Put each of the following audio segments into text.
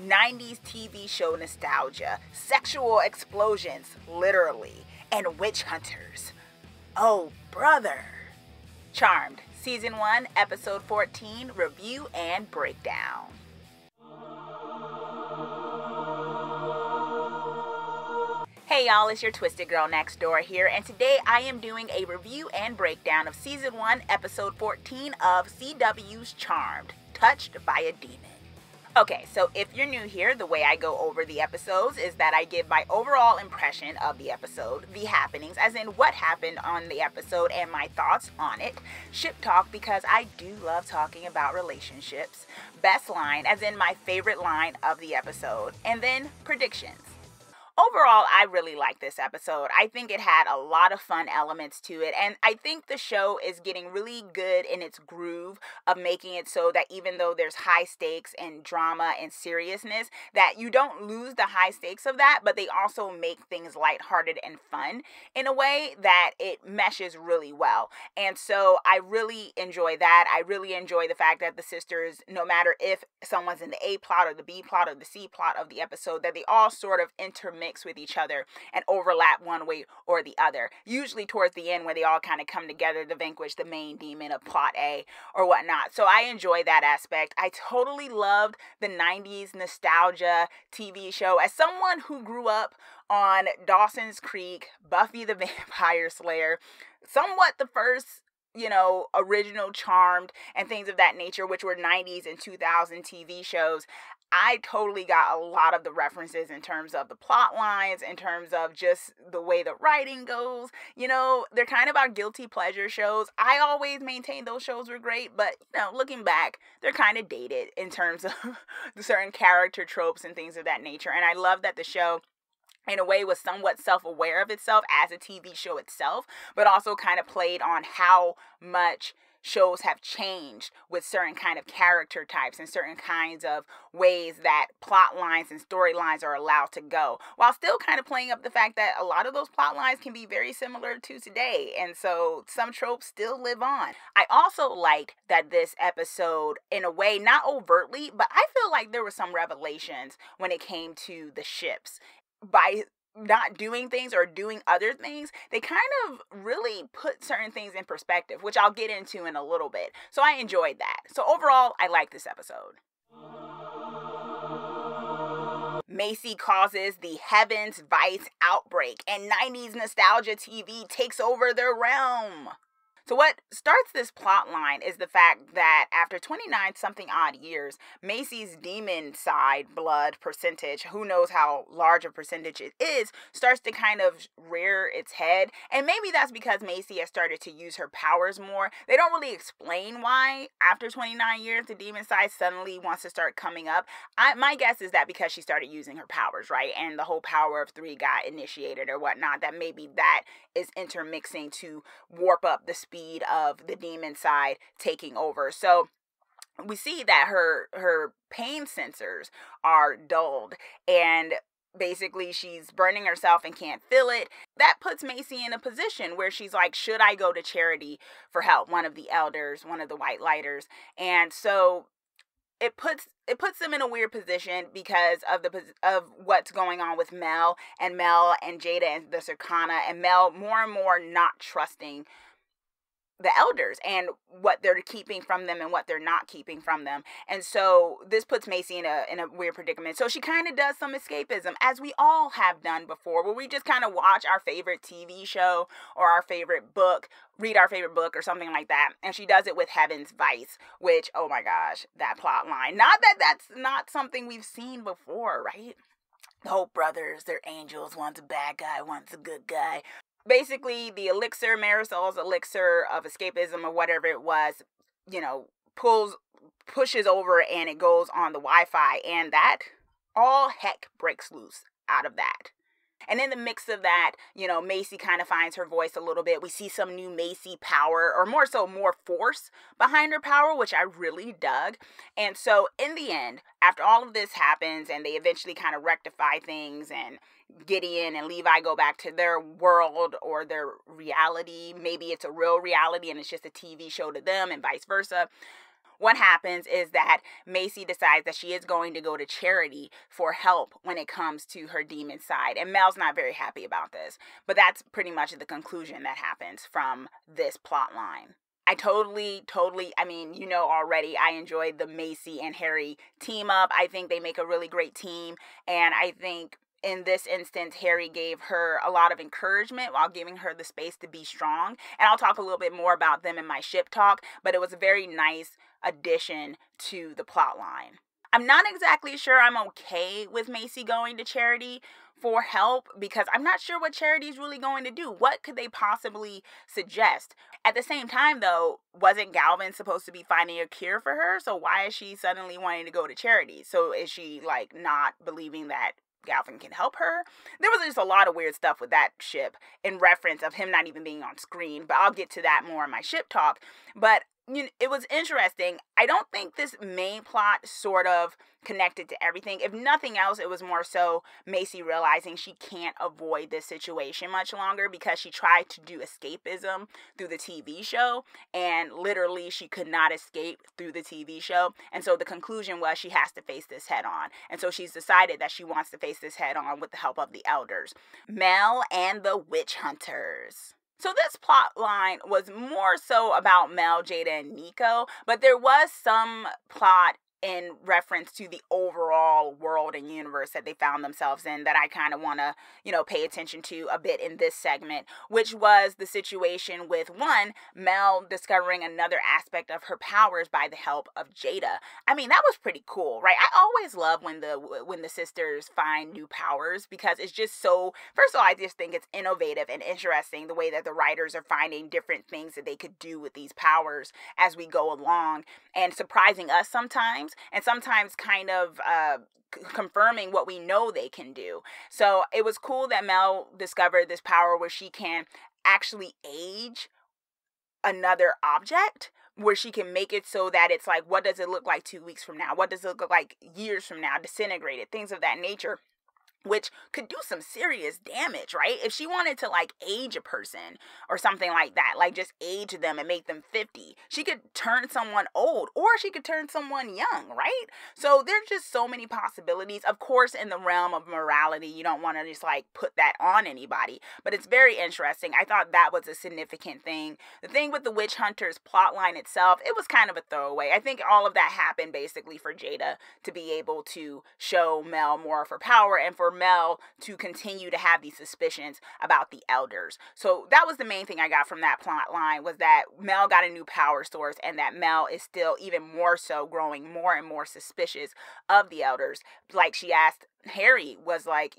90s TV show nostalgia, sexual explosions, literally, and witch hunters. Oh, brother. Charmed, Season 1, Episode 14, Review and Breakdown. Hey y'all, it's your Twisted Girl Next Door here, and today I am doing a review and breakdown of Season 1, Episode 14 of CW's Charmed, Touched by a Demon. Okay, so if you're new here, the way I go over the episodes is that I give my overall impression of the episode, the happenings, as in what happened on the episode and my thoughts on it, ship talk because I do love talking about relationships, best line, as in my favorite line of the episode, and then predictions. Overall, I really like this episode. I think it had a lot of fun elements to it, and I think the show is getting really good in its groove of making it so that even though there's high stakes and drama and seriousness, that you don't lose the high stakes of that, but they also make things lighthearted and fun in a way that it meshes really well. And so I really enjoy that. I really enjoy the fact that the sisters, no matter if someone's in the A plot or the B plot or the C plot of the episode, that they all sort of intermix with each other and overlap one way or the other. Usually towards the end when they all kind of come together to vanquish the main demon of plot A or whatnot. So I enjoy that aspect. I totally loved the 90s nostalgia TV show. As someone who grew up on Dawson's Creek, Buffy the Vampire Slayer, somewhat the first original Charmed and things of that nature, which were 90s and 2000 TV shows, I totally got a lot of the references in terms of the plot lines, in terms of just the way the writing goes. They're kind of our guilty pleasure shows. I always maintained those shows were great, but, looking back, they're kind of dated in terms of the certain character tropes and things of that nature. And I love that the show, in a way, was somewhat self-aware of itself as a TV show itself, but also kind of played on how much shows have changed with certain kind of character types and certain kinds of ways that plot lines and storylines are allowed to go, while still kind of playing up the fact that a lot of those plot lines can be very similar to today, and so some tropes still live on. I also liked that this episode, in a way, not overtly, but I feel like there were some revelations when it came to the ships. By not doing things or doing other things, they kind of really put certain things in perspective, which I'll get into in a little bit. So I enjoyed that. So overall, I like this episode. Macy causes the Heavens Vice outbreak, and 90s nostalgia TV takes over their realm. So what starts this plot line is the fact that after 29 something odd years, Macy's demon side blood percentage, who knows how large a percentage it is, starts to kind of rear its head. And maybe that's because Macy has started to use her powers more. They don't really explain why after 29 years the demon side suddenly wants to start coming up. My guess is that because she started using her powers, right? And the whole power of 3 got initiated or whatnot, that maybe that is intermixing to warp up the speed of the demon side taking over. So we see that her pain sensors are dulled, and basically she's burning herself and can't feel it. That puts Macy in a position where she's like, should I go to Charity for help? One of the elders, one of the White Lighters. And so it puts them in a weird position because of what's going on with Mel and Jada and the Circana, and Mel more and more not trusting the elders and what they're keeping from them and what they're not keeping from them. And so this puts Macy in a weird predicament. So she kind of does some escapism, as we all have done before, where we just kind of watch our favorite TV show or our favorite book, read our favorite book or something like that. And she does it with Heaven's Vice, which, oh my gosh, that plot line. Not that that's not something we've seen before, right? The Hope brothers, they're angels. One's a bad guy, one's a good guy. Basically, the elixir, Marisol's elixir of escapism or whatever it was, pushes over and it goes on the Wi-Fi, and that all heck breaks loose out of that. And in the mix of that, Macy kind of finds her voice a little bit. We see some new Macy power, or more force behind her power, which I really dug. And so in the end, after all of this happens and they eventually kind of rectify things, and Gideon and Levi go back to their world or their reality, maybe it's a real reality and it's just a TV show to them and vice versa. what happens is that Macy decides that she is going to go to Charity for help when it comes to her demon side. And Mel's not very happy about this. But that's pretty much the conclusion that happens from this plot line. I totally, I mean, you know already, I enjoyed the Macy and Harry team up. I think they make a really great team. And I think in this instance, Harry gave her a lot of encouragement while giving her the space to be strong. And I'll talk a little bit more about them in my ship talk, but it was a very nice addition to the plot line. I'm not exactly sure I'm okay with Macy going to Charity for help because I'm not sure what Charity's really going to do. What could they possibly suggest? At the same time, though, wasn't Galvin supposed to be finding a cure for her? So why is she suddenly wanting to go to Charity? So is she, like, not believing that Galvin can help her? There was just a lot of weird stuff with that ship in reference of him not even being on screen, but I'll get to that more in my ship talk. But you know, it was interesting. I don't think this main plot sort of connected to everything. If nothing else, it was more so Macy realizing she can't avoid this situation much longer because she tried to do escapism through the TV show, and literally she could not escape through the TV show. And so the conclusion was she has to face this head on. And so she's decided that she wants to face this head on with the help of the elders, Mel and the witch hunters. So this plot line was more so about Mel, Jada, and Nico, but there was some plot in reference to the overall world and universe that they found themselves in that I kind of want to, pay attention to a bit in this segment, which was the situation with, one, Mel discovering another aspect of her powers by the help of Jada. I mean, that was pretty cool, right? I always love when the sisters find new powers because it's just so, first of all, I just think it's innovative and interesting the way that the writers are finding different things that they could do with these powers as we go along and surprising us sometimes. And sometimes kind of confirming what we know they can do. So it was cool that Mel discovered this power where she can actually age another object, where she can make it so that it's like, what does it look like 2 weeks from now? What does it look like years from now? Disintegrated, things of that nature, which could do some serious damage, right? If she wanted to, like, age a person or something like that, like just age them and make them 50, she could turn someone old or she could turn someone young, right? So there's just so many possibilities. Of course, in the realm of morality, you don't want to just, like, put that on anybody, but it's very interesting. I thought that was a significant thing. The thing with the witch hunters plotline itself, it was kind of a throwaway. I think all of that happened basically for Jada to be able to show Mel more of her power and for Mel to continue to have these suspicions about the elders. So that was the main thing I got from that plot line, was that Mel got a new power source and that Mel is still even more so growing more and more suspicious of the elders. Like she asked Harry, was like,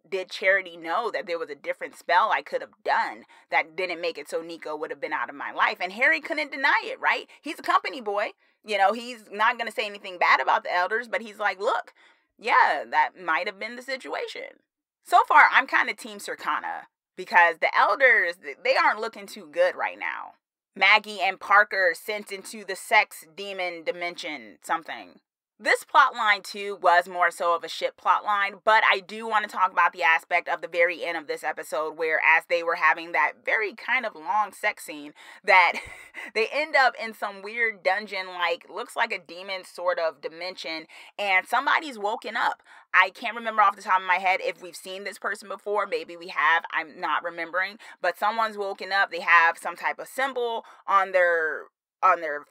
did Charity know that there was a different spell I could have done that didn't make it so Nico would have been out of my life? And Harry couldn't deny it, right? He's a company boy. He's not going to say anything bad about the elders, but he's like, look, yeah, that might have been the situation. So far, I'm kind of Team Circana because the elders, they aren't looking too good right now. Maggie and Parker sent into the sex demon dimension something. This plot line, too, was more so of a ship plot line, but I do want to talk about the aspect of the very end of this episode where, as they were having that very kind of long sex scene, that they end up in some weird dungeon, like, looks like a demon sort of dimension, and somebody's woken up. I can't remember off the top of my head if we've seen this person before. Maybe we have. I'm not remembering, but someone's woken up. They have some type of symbol on their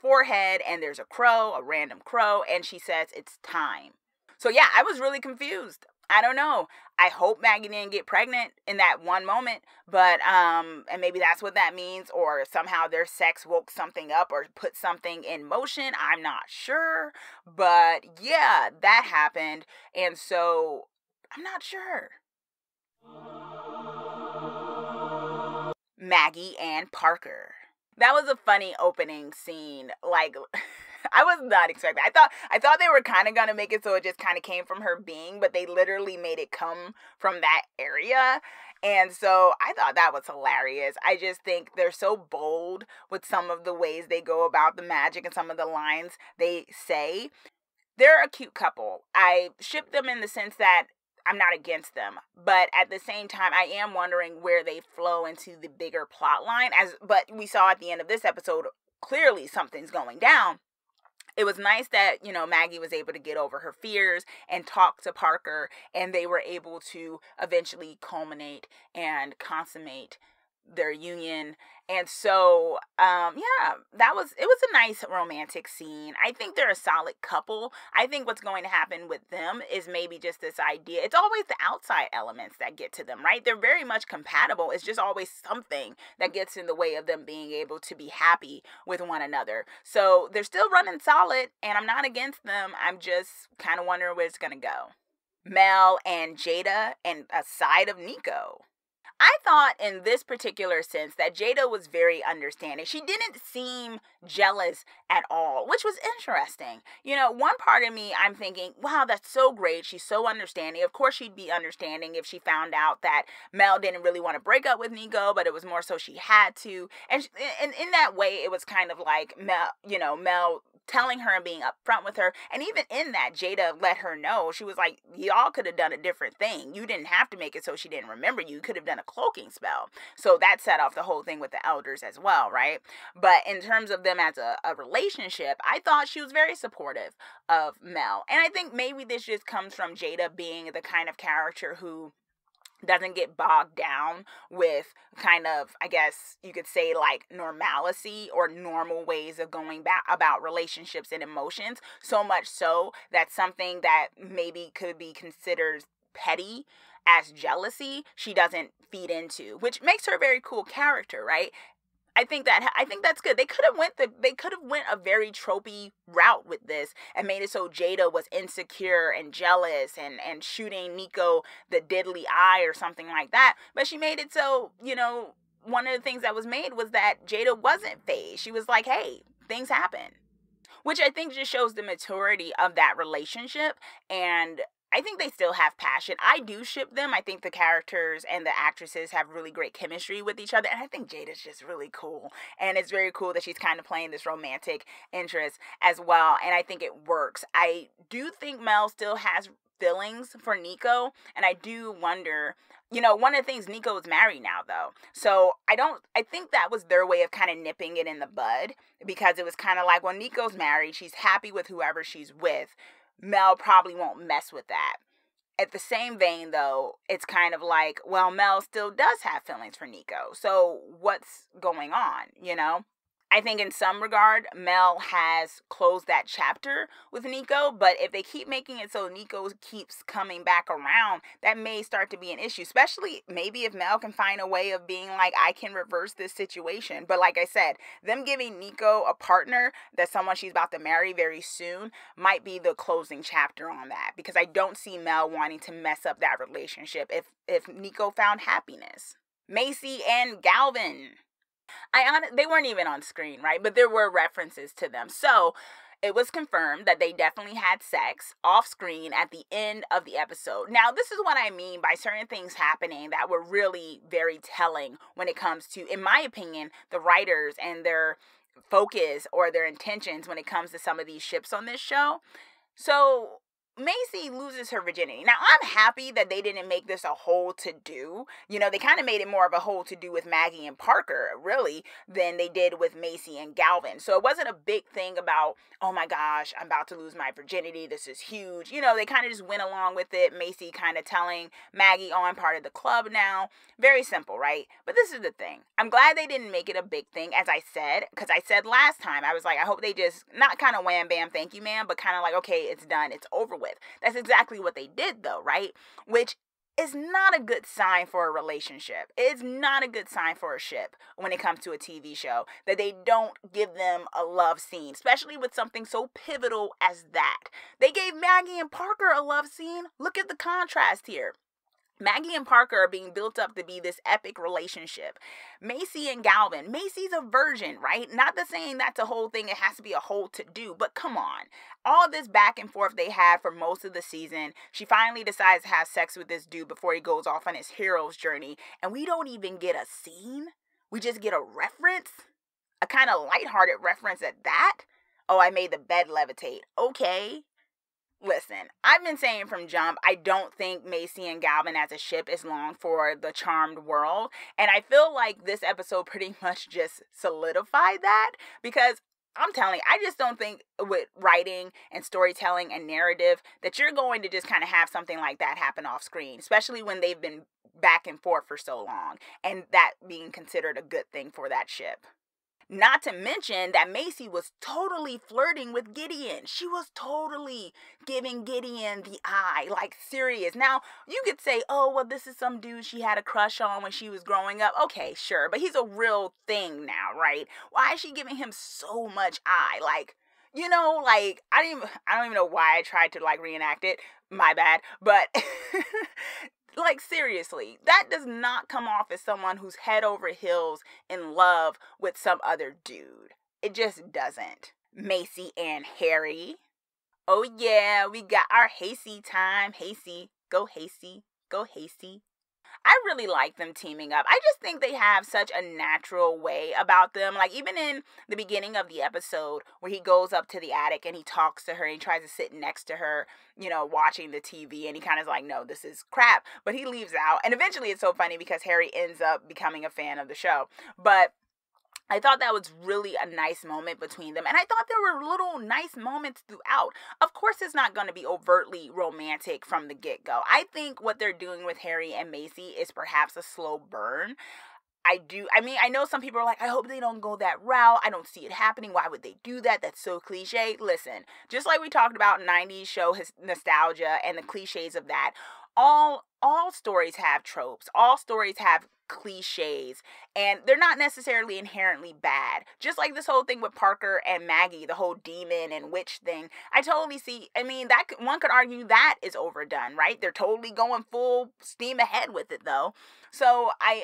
forehead, and there's a crow, a random crow, and she says it's time. So yeah, I was really confused. I don't know. I hope Maggie didn't get pregnant in that one moment, but and maybe that's what that means, or somehow their sex woke something up or put something in motion. I'm not sure, but yeah, that happened, and so I'm not sure. Maggie and Parker. That was a funny opening scene. Like, I was not expecting. I thought they were kind of going to make it so it just kind of came from her being, but they literally made it come from that area. And so I thought that was hilarious. I just think they're so bold with some of the ways they go about the magic and some of the lines they say. They're a cute couple. I ship them in the sense that I'm not against them, but at the same time, I am wondering where they flow into the bigger plot line. But we saw at the end of this episode, clearly something's going down. it was nice that, Maggie was able to get over her fears and talk to Parker, and they were able to eventually culminate and consummate their union. And so it was a nice romantic scene. I think they're a solid couple. I think what's going to happen with them is maybe just this idea. It's always the outside elements that get to them, right? They're very much compatible. It's just always something that gets in the way of them being able to be happy with one another. So they're still running solid, and I'm not against them. I'm just kind of wondering where it's going to go. Mel and Jada and a side of Nico. I thought in this particular sense that Jada was very understanding. She didn't seem jealous at all, which was interesting. One part of me, I'm thinking, wow, that's so great. She's so understanding. Of course, she'd be understanding if she found out that Mel didn't really want to break up with Nico, but it was more so she had to. And in that way, it was kind of like Mel telling her and being upfront with her. And even in that, Jada let her know. She was like, y'all could have done a different thing. You didn't have to make it so she didn't remember you. You could have done a cloaking spell. So that set off the whole thing with the elders as well, right? But in terms of them as a relationship, I thought she was very supportive of Mel. And I think maybe this just comes from Jada being the kind of character who doesn't get bogged down with kind of, I guess you could say, like normalcy or normal ways of going back about relationships and emotions, so much so that something that maybe could be considered petty as jealousy, she doesn't feed into, which makes her a very cool character, right? I think that's good. They could have went a very tropey route with this and made it so Jada was insecure and jealous and shooting Nico the diddly eye or something like that. But she made it so, one of the things that was made was that Jada wasn't phased. She was like, hey, things happen. Which I think just shows the maturity of that relationship, and I think they still have passion. I do ship them. I think the characters and the actresses have really great chemistry with each other. And I think Jada's just really cool. And it's very cool that she's kind of playing this romantic interest as well. And I think it works. I do think Mel still has feelings for Nico. And I do wonder, one of the things, Nico is married now though. So I think that was their way of kind of nipping it in the bud. Because it was kind of like, well, Nico's married. She's happy with whoever she's with. Mel probably won't mess with that. At the same vein, though, it's kind of like, well, Mel still does have feelings for Nico. So what's going on, I think in some regard, Mel has closed that chapter with Nico, but if they keep making it so Nico keeps coming back around, that may start to be an issue, especially maybe if Mel can find a way of being like, I can reverse this situation. But like I said, them giving Nico a partner, that's someone she's about to marry very soon, might be the closing chapter on that, because I don't see Mel wanting to mess up that relationship if Nico found happiness. Macy and Galvin. They weren't even on screen, right? But there were references to them. So it was confirmed that they definitely had sex off screen at the end of the episode. Now, this is what I mean by certain things happening that were really very telling when it comes to, in my opinion, the writers and their focus or their intentions when it comes to some of these ships on this show. So Macy loses her virginity. Now, I'm happy that they didn't make this a whole to-do. They kind of made it more of a whole to-do with Maggie and Parker, really, than they did with Macy and Galvin. So it wasn't a big thing about, oh my gosh, I'm about to lose my virginity. This is huge. They kind of just went along with it. Macy kind of telling Maggie, oh, I'm part of the club now. Very simple, right? But this is the thing. I'm glad they didn't make it a big thing, as I said, because I said last time, I was like, I hope they just, not kind of wham, bam, thank you, ma'am, but kind of like, okay, it's done. It's over with. That's exactly what they did though, right? Which is not a good sign for a relationship. It's not a good sign for a ship when it comes to a TV show, that they don't give them a love scene, especially with something so pivotal as that. They gave Maggie and Parker a love scene. Look at the contrast here. Maggie and Parker are being built up to be this epic relationship. Macy and Galvin. Macy's a virgin, right? Not the saying that's a whole thing. It has to be a whole to-do. But come on. All this back and forth they had for most of the season. She finally decides to have sex with this dude before he goes off on his hero's journey. And we don't even get a scene. We just get a reference. A kind of lighthearted reference at that. Oh, I made the bed levitate. Okay. Listen, I've been saying from jump, I don't think Macy and Galvin as a ship is long for the charmed world. And I feel like this episode pretty much just solidified that, because I'm telling you, I just don't think with writing and storytelling and narrative that you're going to just kind of have something like that happen off screen, especially when they've been back and forth for so long, and that being considered a good thing for that ship. Not to mention that Macy was totally flirting with Gideon. She was totally giving Gideon the eye, like serious. Now, you could say, oh, well, this is some dude she had a crush on when she was growing up. Okay, sure, but he's a real thing now, right? Why is she giving him so much eye? Like, you know, like, I don't even know why I tried to, like, reenact it. My bad. But like, seriously, that does not come off as someone who's head over heels in love with some other dude. It just doesn't. Macy and Harry. Oh yeah, we got our Hasty time. Hasty. Go Hasty. Go Hasty. I really like them teaming up. I just think they have such a natural way about them. Like, even in the beginning of the episode where he goes up to the attic and he talks to her and he tries to sit next to her, you know, watching the TV, and he kind of is like, no, this is crap. But he leaves out. And eventually it's so funny because Harry ends up becoming a fan of the show. But I thought that was really a nice moment between them. And I thought there were little nice moments throughout. Of course, it's not going to be overtly romantic from the get-go. I think what they're doing with Harry and Macy is perhaps a slow burn. I know some people are like, I hope they don't go that route. I don't see it happening. Why would they do that? That's so cliche. Listen, just like we talked about 90s show nostalgia and the cliches of that, all stories have tropes. All stories have cliches, and they're not necessarily inherently bad. Just like this whole thing with Parker and Maggie, the whole demon and witch thing. I totally see, that one could argue that is overdone, right? They're totally going full steam ahead with it though. So I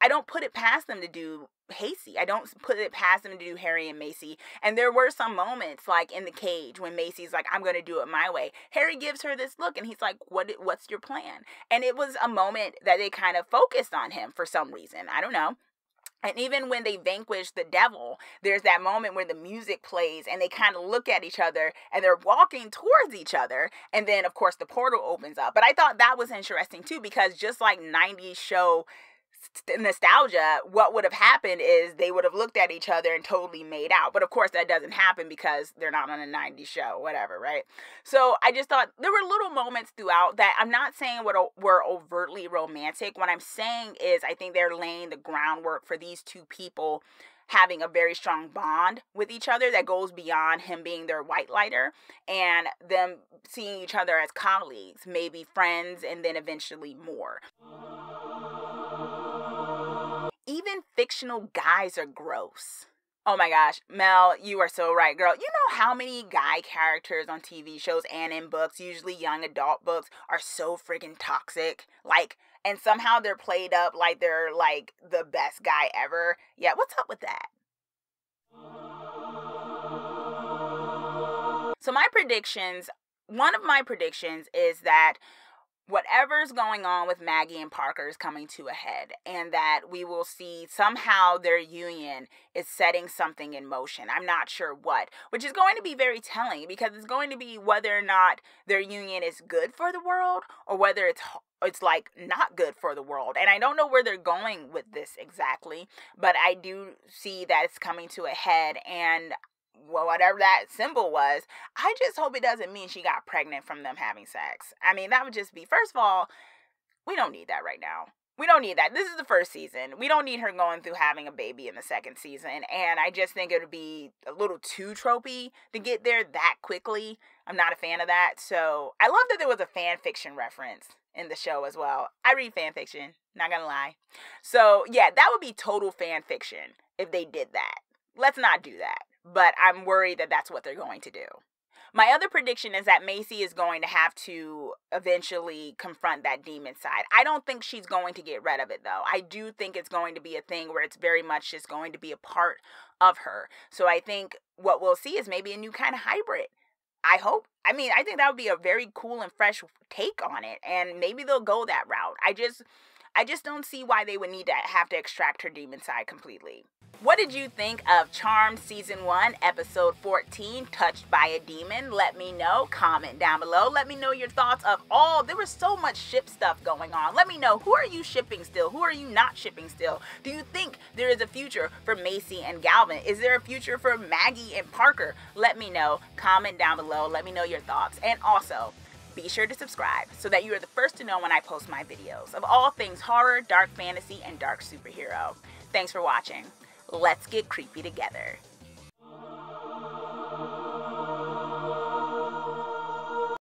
don't put it past them to do Hasty. I don't put it past them to do Harry and Macy. And there were some moments, like in the cage, when Macy's like, I'm going to do it my way. Harry gives her this look, and he's like, what's your plan? And it was a moment that they kind of focused on him for some reason. I don't know. And even when they vanquish the devil, there's that moment where the music plays and they kind of look at each other and they're walking towards each other. And then, of course, the portal opens up. But I thought that was interesting, too, because just like 90s show nostalgia, what would have happened is they would have looked at each other and totally made out. But of course that doesn't happen because they're not on a 90s show, whatever, right? So I just thought there were little moments throughout that I'm not saying were overtly romantic. What I'm saying is I think they're laying the groundwork for these two people having a very strong bond with each other that goes beyond him being their white lighter and them seeing each other as colleagues, maybe friends, and then eventually more. Even fictional guys are gross. Oh my gosh, Mel, you are so right, girl. You know how many guy characters on TV shows and in books, usually young adult books, are so friggin' toxic? Like, and somehow they're played up like they're like the best guy ever. Yeah, what's up with that? So one of my predictions is that whatever's going on with Maggie and Parker is coming to a head, and that we will see somehow their union is setting something in motion. I'm not sure what, which is going to be very telling because it's going to be whether or not their union is good for the world or whether it's like not good for the world. And I don't know where they're going with this exactly, but I do see that it's coming to a head, and whatever that symbol was, I just hope it doesn't mean she got pregnant from them having sex. That would just be, first of all, we don't need that right now. We don't need that. This is the first season. We don't need her going through having a baby in the second season. And I just think it would be a little too tropey to get there that quickly. I'm not a fan of that. So I love that there was a fan fiction reference in the show as well. I read fan fiction, not gonna lie. So yeah, that would be total fan fiction if they did that. Let's not do that. But I'm worried that that's what they're going to do. My other prediction is that Macy is going to have to eventually confront that demon side. I don't think she's going to get rid of it, though. I do think it's going to be a thing where it's very much just going to be a part of her. So I think what we'll see is maybe a new kind of hybrid. I hope. I think that would be a very cool and fresh take on it. And maybe they'll go that route. I just don't see why they would need to have to extract her demon side completely. What did you think of Charmed Season 1, Episode 14, Touched by a Demon? Let me know. Comment down below. Let me know your thoughts of all. There was so much ship stuff going on. Let me know, who are you shipping still? Who are you not shipping still? Do you think there is a future for Macy and Galvin? Is there a future for Maggie and Parker? Let me know. Comment down below. Let me know your thoughts. And also, be sure to subscribe so that you are the first to know when I post my videos of all things horror, dark fantasy, and dark superhero. Thanks for watching. Let's get creepy together.